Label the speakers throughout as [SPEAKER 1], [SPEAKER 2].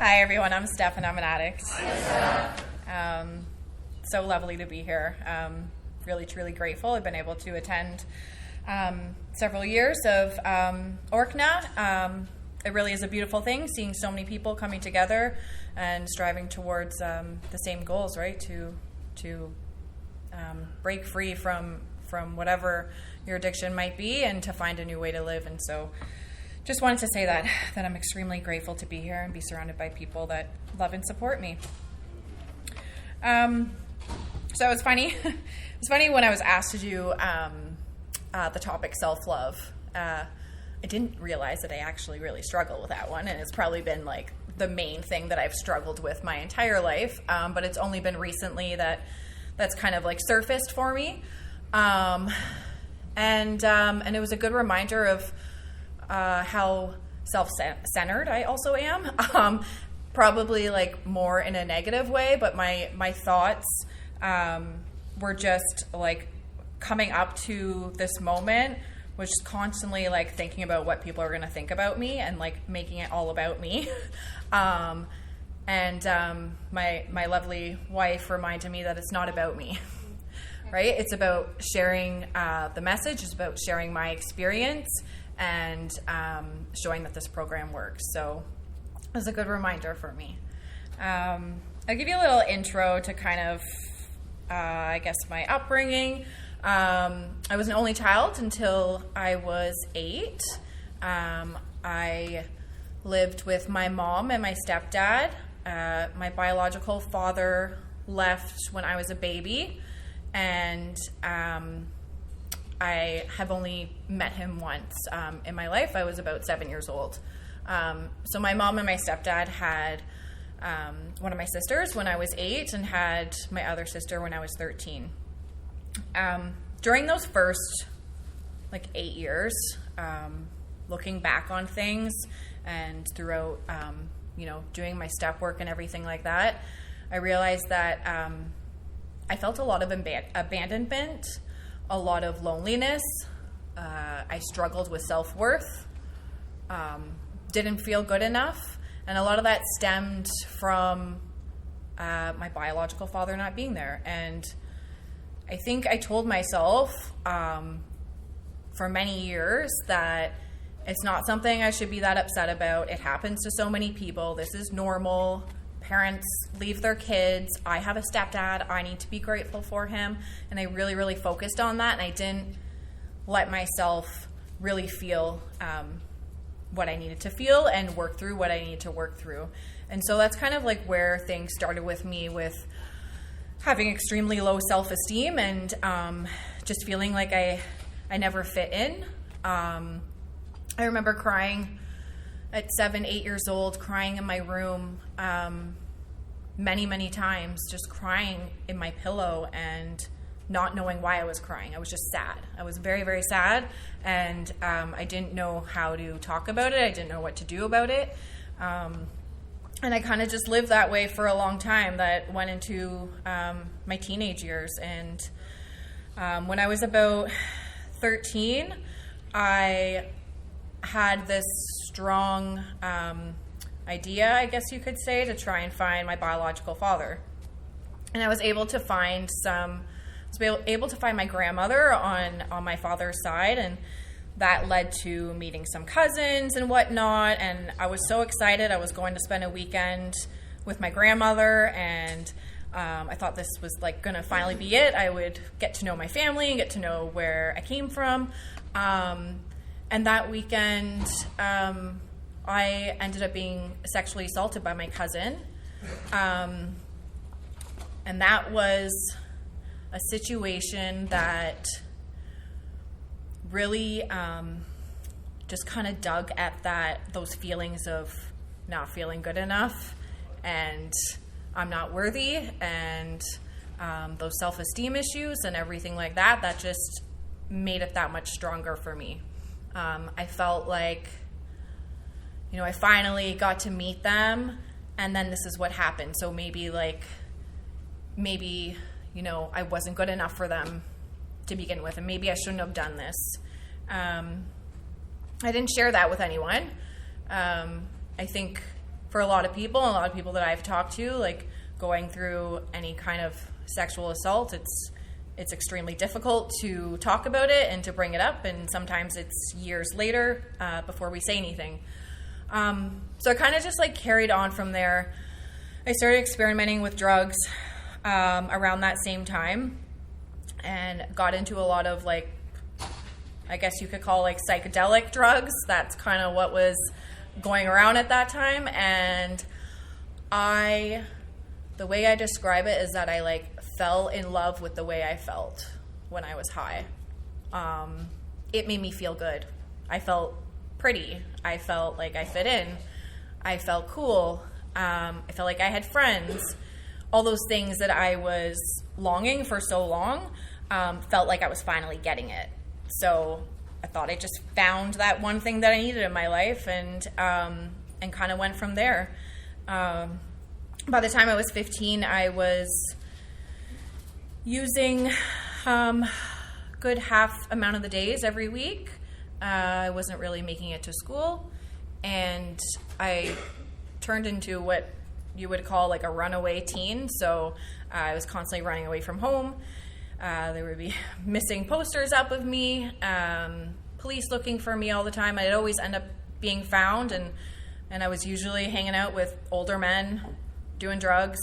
[SPEAKER 1] Hi, everyone. I'm Steph, and I'm an addict.
[SPEAKER 2] Hi, Steph.
[SPEAKER 1] So lovely to be here. Really, truly grateful. I've been able to attend several years of ORCNA. It really is a beautiful thing, seeing so many people coming together and striving towards the same goals, right? To break free from whatever your addiction might be and to find a new way to live. And so just wanted to say that I'm extremely grateful to be here and be surrounded by people that love and support me. So it's funny. It's funny when I was asked to do the topic self-love. I didn't realize that I actually really struggle with that one, and it's probably been like the main thing that I've struggled with my entire life. But it's only been recently that's kind of like surfaced for me, and it was a good reminder of how self-centered I also am. Probably like more in a negative way, but my thoughts were just like coming up to this moment, which is constantly like thinking about what people are going to think about me and like making it all about me. My lovely wife reminded me that it's not about me, right? It's about sharing the message. It's about sharing my experience and showing that this program works. So it was a good reminder for me. I'll give you a little intro to kind of, I guess, my upbringing. I was an only child until I was 8. I lived with my mom and my stepdad. My biological father left when I was a baby, and I have only met him once in my life. I was about 7 years old. So my mom and my stepdad had one of my sisters when I was 8 and had my other sister when I was 13. During those first 8 years, looking back on things and throughout, doing my step work and everything like that, I realized that I felt a lot of abandonment, a lot of loneliness. I struggled with self-worth, didn't feel good enough, and a lot of that stemmed from my biological father not being there. And I think I told myself for many years that it's not something I should be that upset about. It happens to so many people. This is normal. Parents leave their kids. I have a stepdad. I need to be grateful for him. And I really, really focused on that, and I didn't let myself really feel what I needed to feel and work through what I needed to work through. And so that's kind of like where things started with me, with having extremely low self-esteem and just feeling like I never fit in. I remember crying at 7, 8 years old, crying in my room many, many times, just crying in my pillow and not knowing why I was crying. I was just sad. I was very, very sad, and I didn't know how to talk about it. I didn't know what to do about it. And I kind of just lived that way for a long time. That went into my teenage years. And when I was about 13, I had this strong idea, I guess you could say, to try and find my biological father. And I was able to find my grandmother on my father's side, and that led to meeting some cousins and whatnot, and I was so excited. I was going to spend a weekend with my grandmother, and I thought this was like going to finally be it. I would get to know my family and get to know where I came from. And that weekend, I ended up being sexually assaulted by my cousin. And that was a situation that really just kind of dug at those feelings of not feeling good enough and I'm not worthy, and those self-esteem issues and everything like that just made it that much stronger for me. I felt like, I finally got to meet them, and then this is what happened. So maybe I wasn't good enough for them to begin with, and maybe I shouldn't have done this. I didn't share that with anyone. I think for a lot of people, and a lot of people that I've talked to, like going through any kind of sexual assault, it's extremely difficult to talk about it and to bring it up, and sometimes it's years later before we say anything. So I kind of just like carried on from there. I started experimenting with drugs around that same time, and got into a lot of like, I guess you could call like psychedelic drugs. That's kind of what was going around at that time. And the way I describe it is that I like fell in love with the way I felt when I was high. It made me feel good. I felt pretty. I felt like I fit in. I felt cool. I felt like I had friends. All those things that I was longing for so long, felt like I was finally getting it. So I thought I just found that one thing that I needed in my life, and kind of went from there. By the time I was 15, I was using good half amount of the days every week. I wasn't really making it to school, and I turned into what you would call like a runaway teen. So I was constantly running away from home. There would be missing posters up of me, police looking for me all the time. I'd always end up being found, and I was usually hanging out with older men, doing drugs,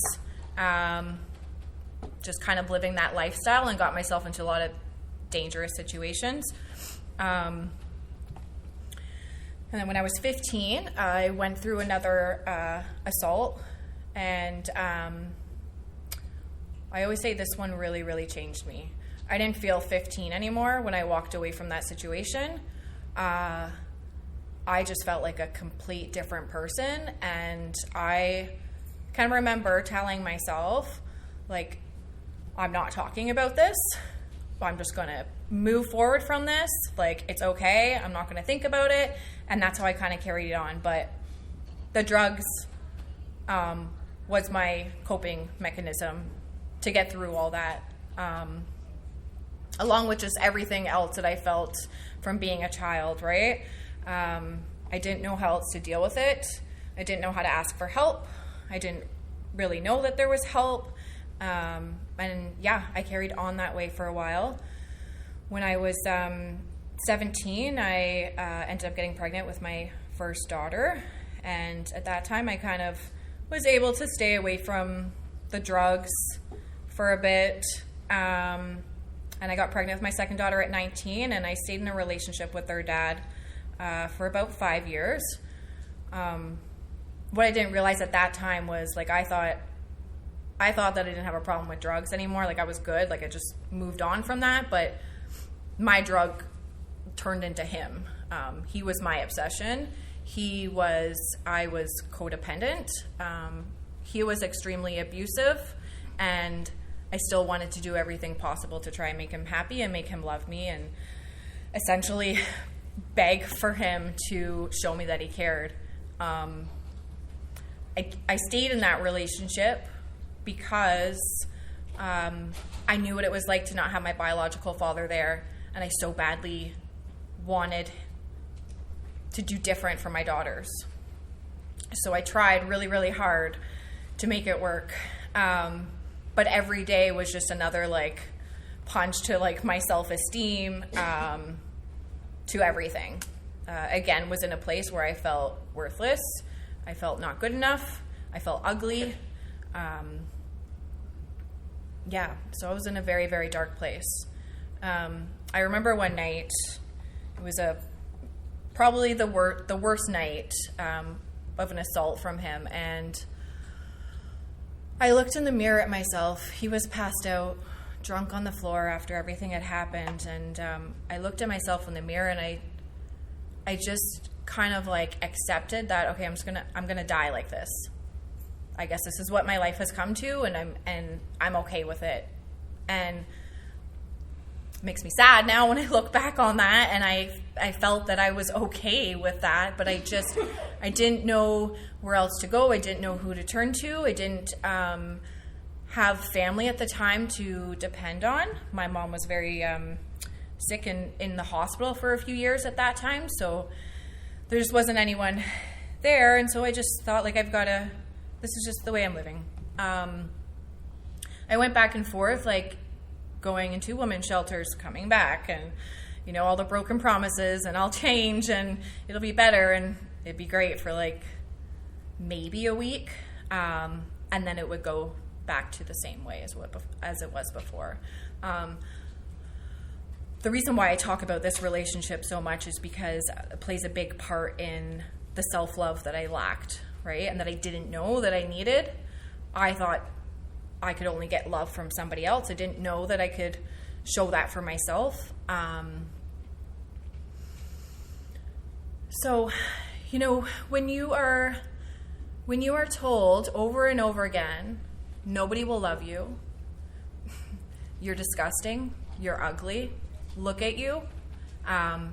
[SPEAKER 1] just kind of living that lifestyle, and got myself into a lot of dangerous situations. And then when I was 15, I went through another assault, and I always say this one really, really changed me. I didn't feel 15 anymore when I walked away from that situation. I just felt like a complete different person, and I can remember telling myself, like, I'm not talking about this. I'm just going to move forward from this. Like, it's okay. I'm not going to think about it. And that's how I kind of carried it on. But the drugs was my coping mechanism to get through all that, along with just everything else that I felt from being a child, right? I didn't know how else to deal with it. I didn't know how to ask for help. I didn't really know that there was help. And yeah, I carried on that way for a while. When I was 17, I ended up getting pregnant with my first daughter. And at that time, I kind of was able to stay away from the drugs for a bit. And I got pregnant with my second daughter at 19, and I stayed in a relationship with their dad for about 5 years. What I didn't realize at that time was, like, I thought that I didn't have a problem with drugs anymore. Like, I was good. Like, I just moved on from that. But my drug turned into him. He was my obsession. I was codependent. He was extremely abusive, and I still wanted to do everything possible to try and make him happy and make him love me, and essentially beg for him to show me that he cared. I stayed in that relationship because I knew what it was like to not have my biological father there, and I so badly wanted to do different for my daughters. So I tried really, really hard to make it work. But every day was just another, like, punch to, like, my self-esteem, to everything. Again, was in a place where I felt worthless. I felt not good enough. I felt ugly. Yeah, so I was in a very, very dark place. I remember one night, it was probably the worst night of an assault from him, and I looked in the mirror at myself. He was passed out, drunk on the floor after everything had happened, and I looked at myself in the mirror, and I just kind of like accepted that, okay, I'm gonna die like this. I guess this is what my life has come to, and I'm okay with it. And it makes me sad now when I look back on that, and I felt that I was okay with that, but I didn't know where else to go. I didn't know who to turn to. I didn't have family at the time to depend on. My mom was very sick in the hospital for a few years at that time, so there just wasn't anyone there. And so I just thought, like, this is just the way I'm living. I went back and forth, like, going into women's shelters, coming back, and, you know, all the broken promises, and I'll change, and it'll be better, and it'd be great for, like, maybe a week, and then it would go back to the same way as it was before. The reason why I talk about this relationship so much is because it plays a big part in the self-love that I lacked, right? And that I didn't know that I needed. I thought I could only get love from somebody else. I didn't know that I could show that for myself. So, you know, when you are told over and over again, nobody will love you, you're disgusting, you're ugly, look at you, and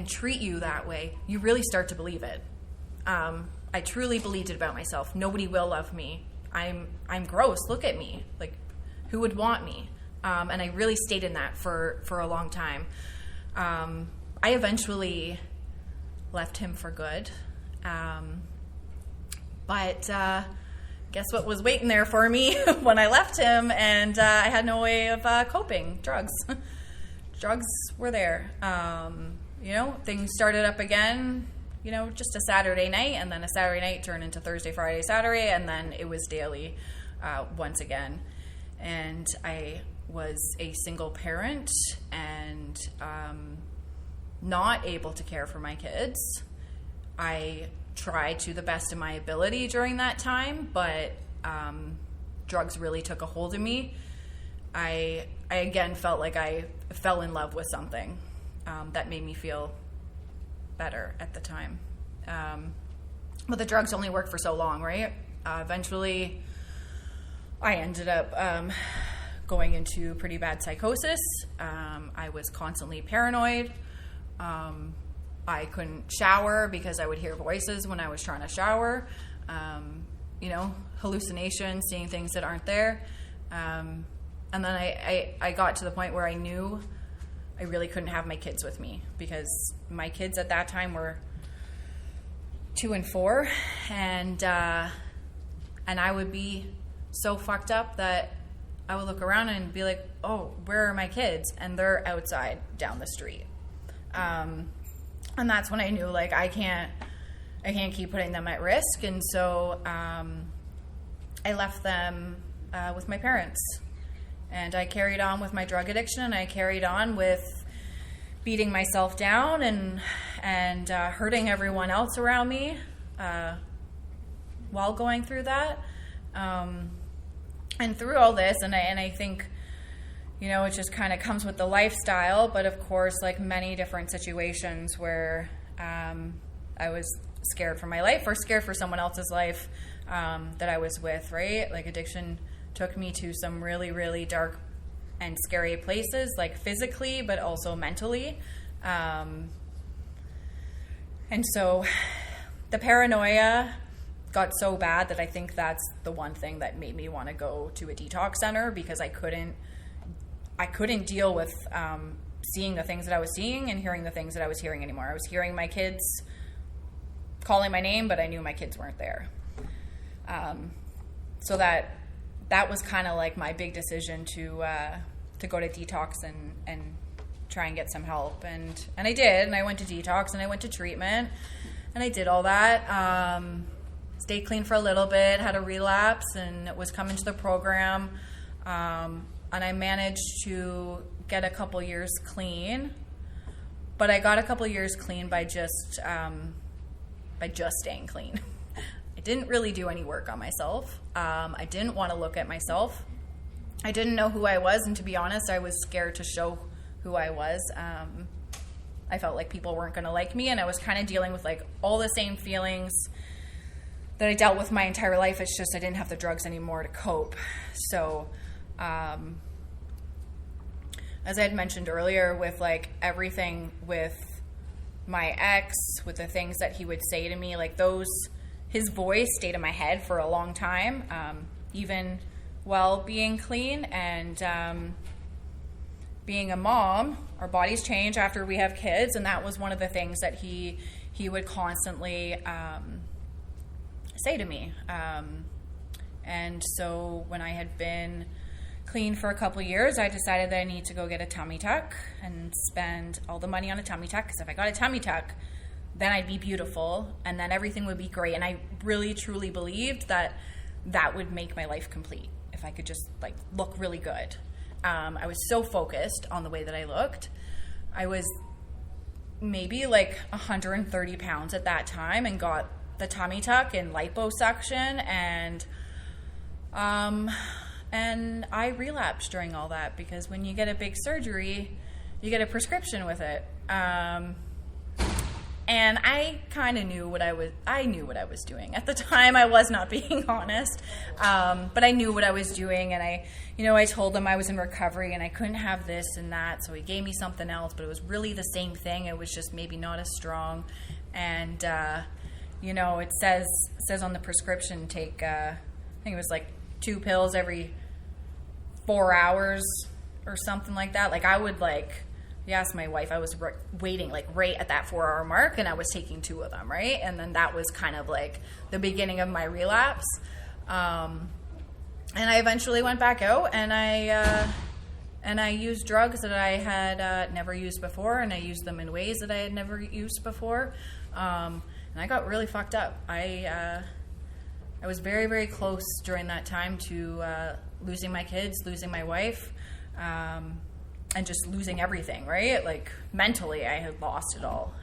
[SPEAKER 1] treat you that way, you really start to believe it. I truly believed it about myself. Nobody will love me. I'm gross. Look at me. Like, who would want me? And I really stayed in that for a long time. I eventually left him for good. But guess what was waiting there for me when I left him, and I had no way of coping? Drugs. Drugs were there. You know, things started up again, you know, just a Saturday night, and then a Saturday night turned into Thursday, Friday, Saturday, and then it was daily once again. And I was a single parent and not able to care for my kids. I tried to the best of my ability during that time, but drugs really took a hold of me. I again felt like I fell in love with something that made me feel better at the time. But the drugs only worked for so long, right? Eventually, I ended up going into pretty bad psychosis. I was constantly paranoid. I couldn't shower because I would hear voices when I was trying to shower. You know, hallucinations, seeing things that aren't there. And then I got to the point where I knew I really couldn't have my kids with me, because my kids at that time were 2 and 4, and I would be so fucked up that I would look around and be like, oh, where are my kids? And they're outside down the street. And that's when I knew, like, I can't keep putting them at risk. And so I left them with my parents. And I carried on with my drug addiction, and I carried on with beating myself down and hurting everyone else around me while going through that. And through all this, and I think, you know, it just kind of comes with the lifestyle, but of course, like many different situations where I was scared for my life or scared for someone else's life that I was with, right? Like, addiction took me to some really, really dark and scary places, like physically, but also mentally. And so the paranoia got so bad that I think that's the one thing that made me want to go to a detox center, because I couldn't deal with seeing the things that I was seeing and hearing the things that I was hearing anymore. I was hearing my kids calling my name, but I knew my kids weren't there. So that was kind of like my big decision to go to detox and try and get some help. And I did, and I went to detox, and I went to treatment, and I did all that. Stayed clean for a little bit, had a relapse, and was coming to the program. And I managed to get a couple years clean. But I got a couple years clean by just staying clean. I didn't really do any work on myself. I didn't want to look at myself. I didn't know who I was, and to be honest, I was scared to show who I was. I felt like people weren't going to like me, and I was kind of dealing with like all the same feelings that I dealt with my entire life. It's just I didn't have the drugs anymore to cope. So, as I had mentioned earlier, with like everything with my ex, with the things that he would say to me, like his voice stayed in my head for a long time, even while being clean. And being a mom, our bodies change after we have kids, and that was one of the things that he would constantly say to me. And so when I had been clean for a couple of years, I decided that I need to go get a tummy tuck and spend all the money on a tummy tuck, because if I got a tummy tuck, then I'd be beautiful and then everything would be great. And I really truly believed that that would make my life complete if I could just like look really good. I was so focused on the way that I looked. I was maybe like 130 pounds at that time and got the tummy tuck and liposuction, and I relapsed during all that, because when you get a big surgery, you get a prescription with it. And I kind of knew what I was doing. At the time, I was not being honest. But I knew what I was doing, and I told him I was in recovery and I couldn't have this and that. So he gave me something else, but it was really the same thing. It was just maybe not as strong. And, it says on the prescription, take, I think it was like 2 pills every 4 hours or something like that. Like I would you asked my wife, I was waiting like right at that 4-hour mark, and I was taking 2 of them, right? And then that was kind of like the beginning of my relapse. And I eventually went back out, and I used drugs that I had never used before, and I used them in ways that I had never used before. And I got really fucked up. I was very, very close during that time to losing my kids, losing my wife, and just losing everything, right? Like mentally, I had lost it all.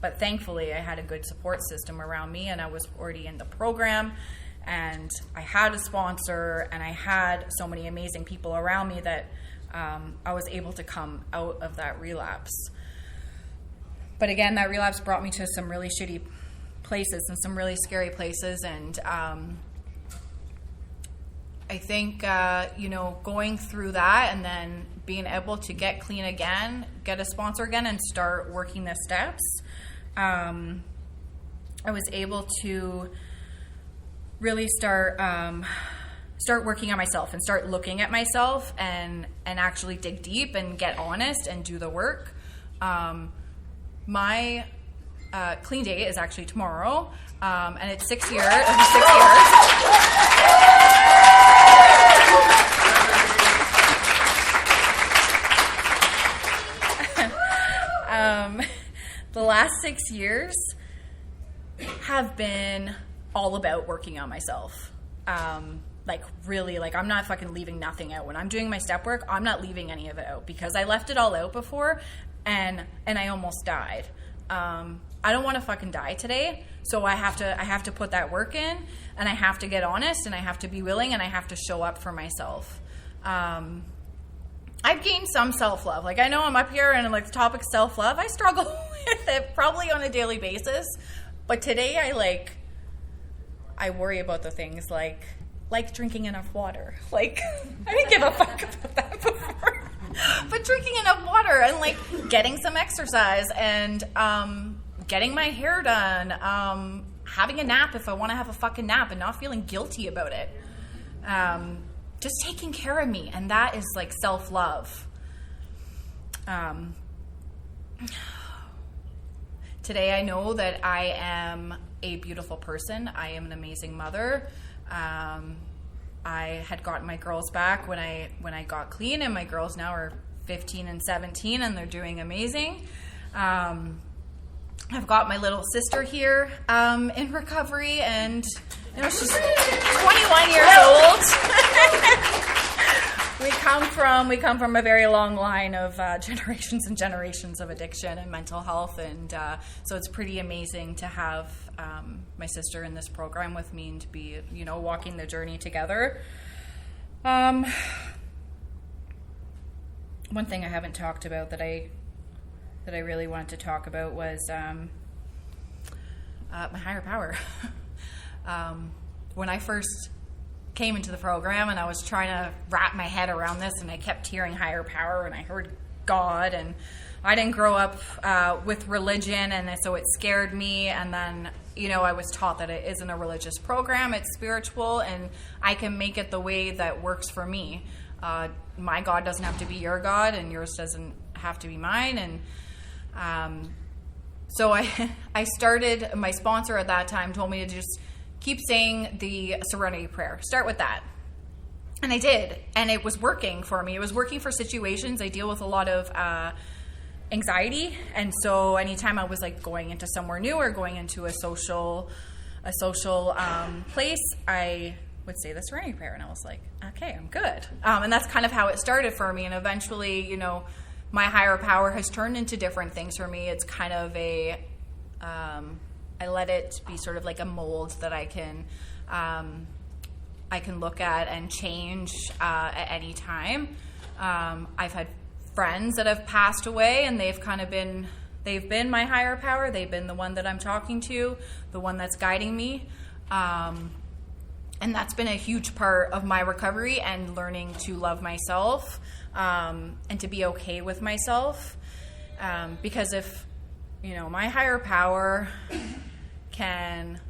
[SPEAKER 1] But thankfully, I had a good support system around me, and I was already in the program, and I had a sponsor, and I had so many amazing people around me that I was able to come out of that relapse. But again, that relapse brought me to some really shitty places and some really scary places, and I think, going through that and then being able to get clean again, get a sponsor again, and start working the steps, I was able to really start working on myself and start looking at myself and actually dig deep and get honest and do the work. My clean date is actually tomorrow, and it's 6 years. The last 6 years have been all about working on myself. Really, I'm not fucking leaving nothing out. When I'm doing my step work, I'm not leaving any of it out, because I left it all out before, and I almost died. I don't want to fucking die today, so I have to put that work in, and I have to get honest, and I have to be willing, and I have to show up for myself. I've gained some self-love. I know I'm up here and the topic of self-love, I struggle with it probably on a daily basis. But today I worry about the things like drinking enough water. I didn't give a fuck about that before. But drinking enough water and getting some exercise and getting my hair done, having a nap if I want to have a fucking nap and not feeling guilty about it. Just taking care of me, and that is self-love. Today I know that I am a beautiful person. I am an amazing mother. I had gotten my girls back when I got clean, and my girls now are 15 and 17, and they're doing amazing. I've got my little sister here in recovery, and she's 21 years old. We come from a very long line of generations and generations of addiction and mental health, and so it's pretty amazing to have my sister in this program with me and to be, walking the journey together. One thing I haven't talked about that I really wanted to talk about was my higher power. When I first came into the program and I was trying to wrap my head around this, and I kept hearing higher power, and I heard God, and I didn't grow up with religion, and so it scared me. And then, I was taught that it isn't a religious program, it's spiritual, and I can make it the way that works for me. my God doesn't have to be your God, and yours doesn't have to be mine. And so I started, my sponsor at that time told me to just keep saying the Serenity Prayer. Start with that. And I did. And it was working for me. It was working for situations. I deal with a lot of anxiety. And so anytime I was like going into somewhere new or going into a social place, I would say the Serenity Prayer. And I was like, okay, I'm good. And that's kind of how it started for me. And eventually, you know, my higher power has turned into different things for me. It's kind of I let it be sort of like a mold that I can look at and change at any time. I've had friends that have passed away, and they've been my higher power. They've been the one that I'm talking to, the one that's guiding me. And that's been a huge part of my recovery and learning to love myself, and to be okay with myself. Because if, you know, my higher power can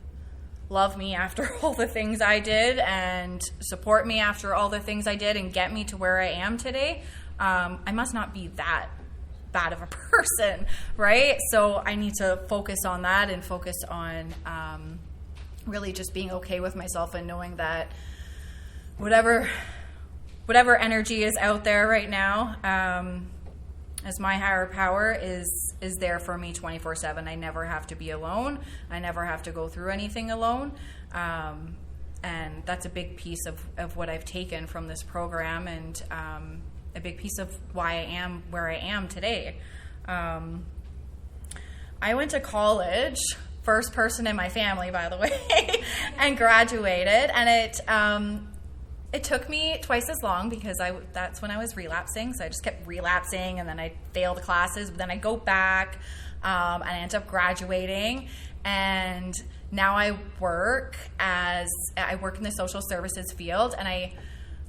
[SPEAKER 1] love me after all the things I did and support me after all the things I did and get me to where I am today, I must not be that bad of a person, right? So I need to focus on that and focus on really just being okay with myself and knowing that whatever energy is out there right now, as my higher power is there for me 24/7. I never have to be alone. I never have to go through anything alone. And that's a big piece of what I've taken from this program, and a big piece of why I am where I am today. I went to college, first person in my family, by the way, and graduated. And it took me twice as long because that's when I was relapsing. So I just kept relapsing, and then I failed classes. But then I go back, and I end up graduating. And now I work in the social services field, and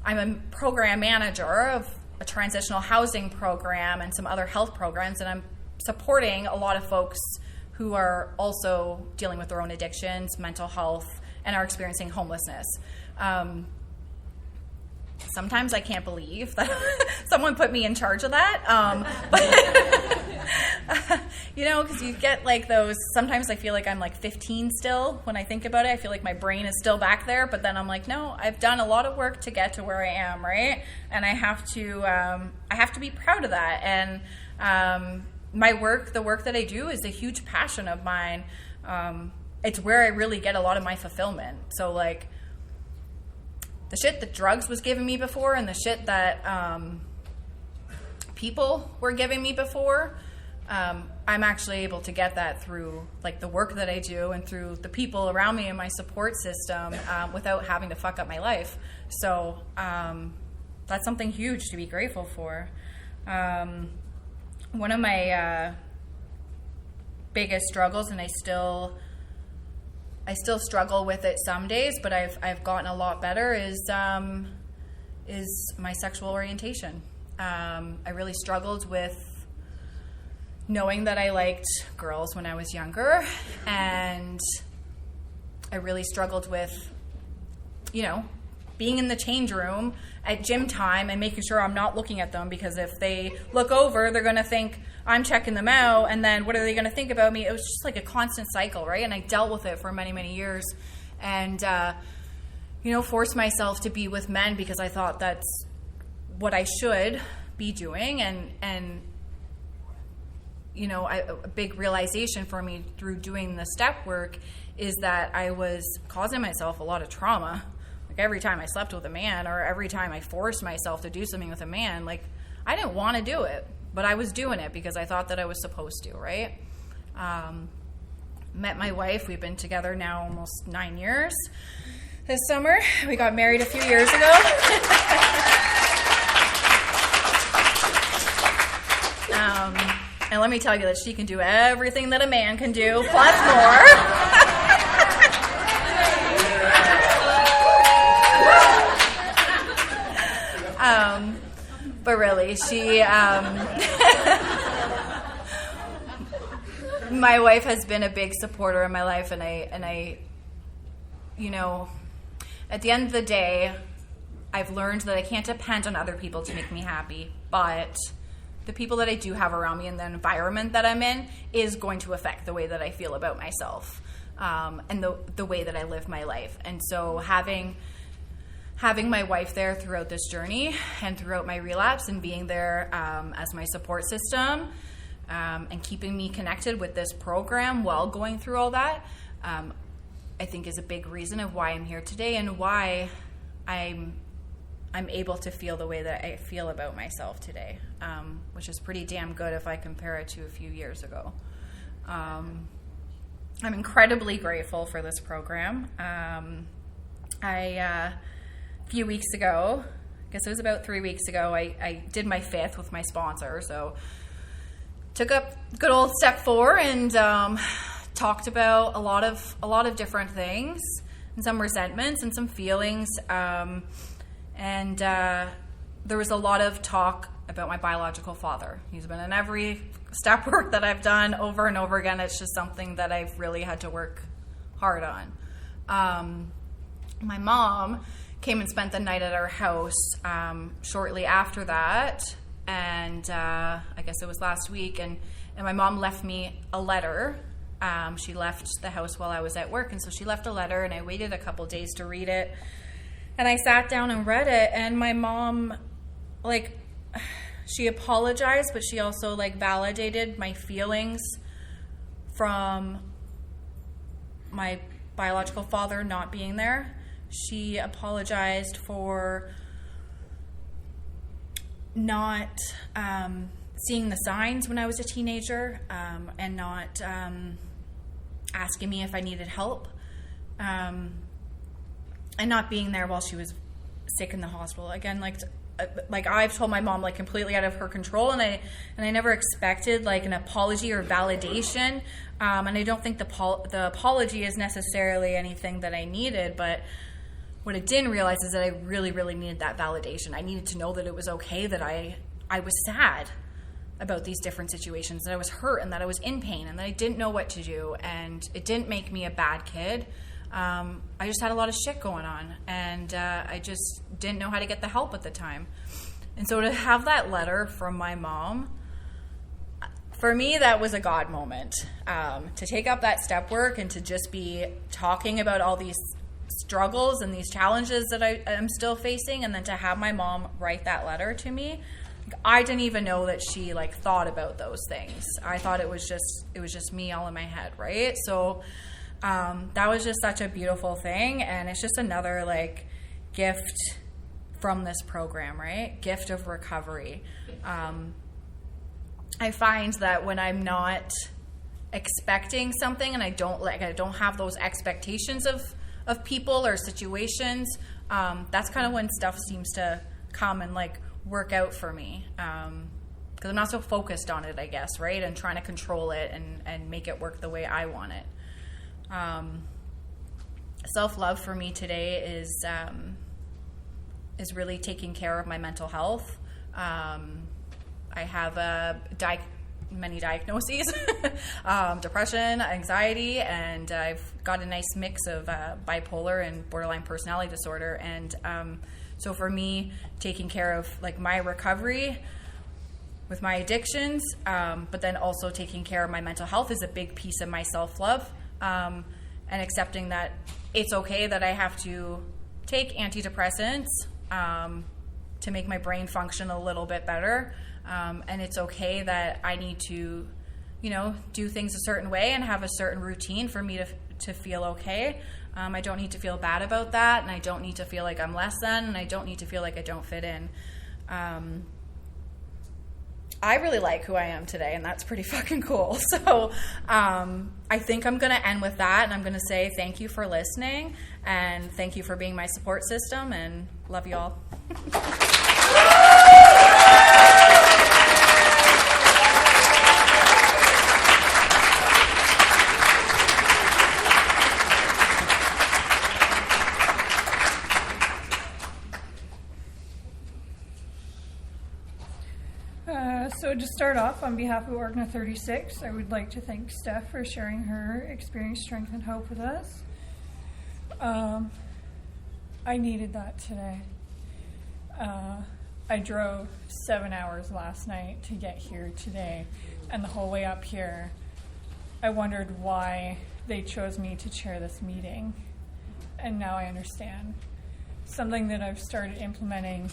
[SPEAKER 1] I'm a program manager of a transitional housing program and some other health programs. And I'm supporting a lot of folks who are also dealing with their own addictions, mental health, and are experiencing homelessness. Sometimes I can't believe that someone put me in charge of that. But, you know, because you get like those, sometimes I feel like I'm like 15 still when I think about it. I feel like my brain is still back there, but then I'm like, no, I've done a lot of work to get to where I am, right? And I have to be proud of that. And the work that I do is a huge passion of mine. It's where I really get a lot of my fulfillment. So like, the shit that drugs was giving me before, and the shit that people were giving me before, I'm actually able to get that through like the work that I do and through the people around me and my support system, without having to fuck up my life. So that's something huge to be grateful for. One of my biggest struggles, and I still struggle with it some days, but I've gotten a lot better, is my sexual orientation. I really struggled with knowing that I liked girls when I was younger, and I really struggled with, you know, being in the change room at gym time and making sure I'm not looking at them, because if they look over, they're going to think I'm checking them out, and then what are they going to think about me? It was just like a constant cycle, right? And I dealt with it for many, many years, and, forced myself to be with men because I thought that's what I should be doing. And a big realization for me through doing the step work is that I was causing myself a lot of trauma. Like every time I slept with a man, or every time I forced myself to do something with a man, like I didn't want to do it, but I was doing it because I thought that I was supposed to, right? Met my wife. We've been together now almost 9 years this summer. We got married a few years ago. And let me tell you that she can do everything that a man can do, plus more. But really, my wife has been a big supporter in my life, and I, at the end of the day, I've learned that I can't depend on other people to make me happy, but the people that I do have around me and the environment that I'm in is going to affect the way that I feel about myself, and the way that I live my life. And so having my wife there throughout this journey and throughout my relapse, and being there as my support system, and keeping me connected with this program while going through all that, I think is a big reason of why I'm here today and why I'm able to feel the way that I feel about myself today, which is pretty damn good if I compare it to a few years ago. I'm incredibly grateful for this program. A few weeks ago, I guess it was about 3 weeks ago, I did my 5th with my sponsor. So took up good old step 4 and talked about a lot of different things, and some resentments and some feelings. And there was a lot of talk about my biological father. He's been in every step work that I've done over and over again. It's just something that I've really had to work hard on. My mom came and spent the night at our house shortly after that, and I guess it was last week, and my mom left me a letter. She left the house while I was at work, and so she left a letter, and I waited a couple days to read it. And I sat down and read it, and my mom, she apologized, but she also, validated my feelings from my biological father not being there. She apologized for not seeing the signs when I was a teenager, and not asking me if I needed help. And not being there while she was sick in the hospital. Again, I've told my mom, completely out of her control, and I never expected an apology or validation. And I don't think the apology is necessarily anything that I needed, but what I didn't realize is that I really, really needed that validation. I needed to know that it was okay, that I was sad about these different situations, that I was hurt and that I was in pain and that I didn't know what to do, and it didn't make me a bad kid. I just had a lot of shit going on, and I just didn't know how to get the help at the time. And so to have that letter from my mom, for me, that was a God moment. To take up that step work and to just be talking about all these struggles and these challenges that I am still facing, and then to have my mom write that letter to me, I didn't even know that she thought about those things. I thought it was just me all in my head, right? So that was just such a beautiful thing, and it's just another gift from this program, right? Gift of recovery. I find that when I'm not expecting something, and I don't have those expectations of people or situations, that's kind of when stuff seems to come and work out for me, because I'm not so focused on it, I guess, right? And trying to control it and make it work the way I want it. Self-love for me today is really taking care of my mental health. I have many diagnoses, depression, anxiety, and I've got a nice mix of bipolar and borderline personality disorder. And so for me, taking care of my recovery with my addictions, but then also taking care of my mental health is a big piece of my self-love. And accepting that it's okay that I have to take antidepressants to make my brain function a little bit better. And it's okay that I need to, do things a certain way and have a certain routine for me to feel okay. I don't need to feel bad about that, and I don't need to feel like I'm less than, and I don't need to feel like I don't fit in. I really like who I am today, and that's pretty fucking cool. So I think I'm going to end with that, and I'm going to say thank you for listening, and thank you for being my support system, and love you all.
[SPEAKER 3] So to start off, on behalf of Orgna 36, I would like to thank Steph for sharing her experience, strength, and hope with us. I needed that today. I drove 7 hours last night to get here today, and the whole way up here, I wondered why they chose me to chair this meeting, and now I understand. Something that I've started implementing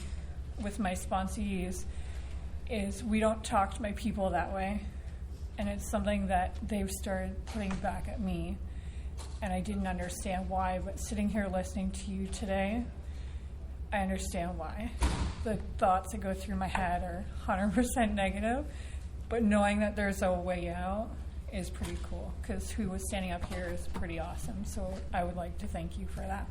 [SPEAKER 3] with my sponsees is we don't talk to my people that way, and it's something that they've started putting back at me, and I didn't understand why, but sitting here listening to you today, I understand why. The thoughts that go through my head are 100% negative, but knowing that there's a way out is pretty cool, because who was standing up here is pretty awesome, so I would like to thank you for that.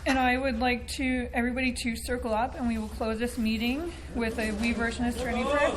[SPEAKER 3] And I would like everybody to circle up, and we will close this meeting with a We Version of Serenity prayer.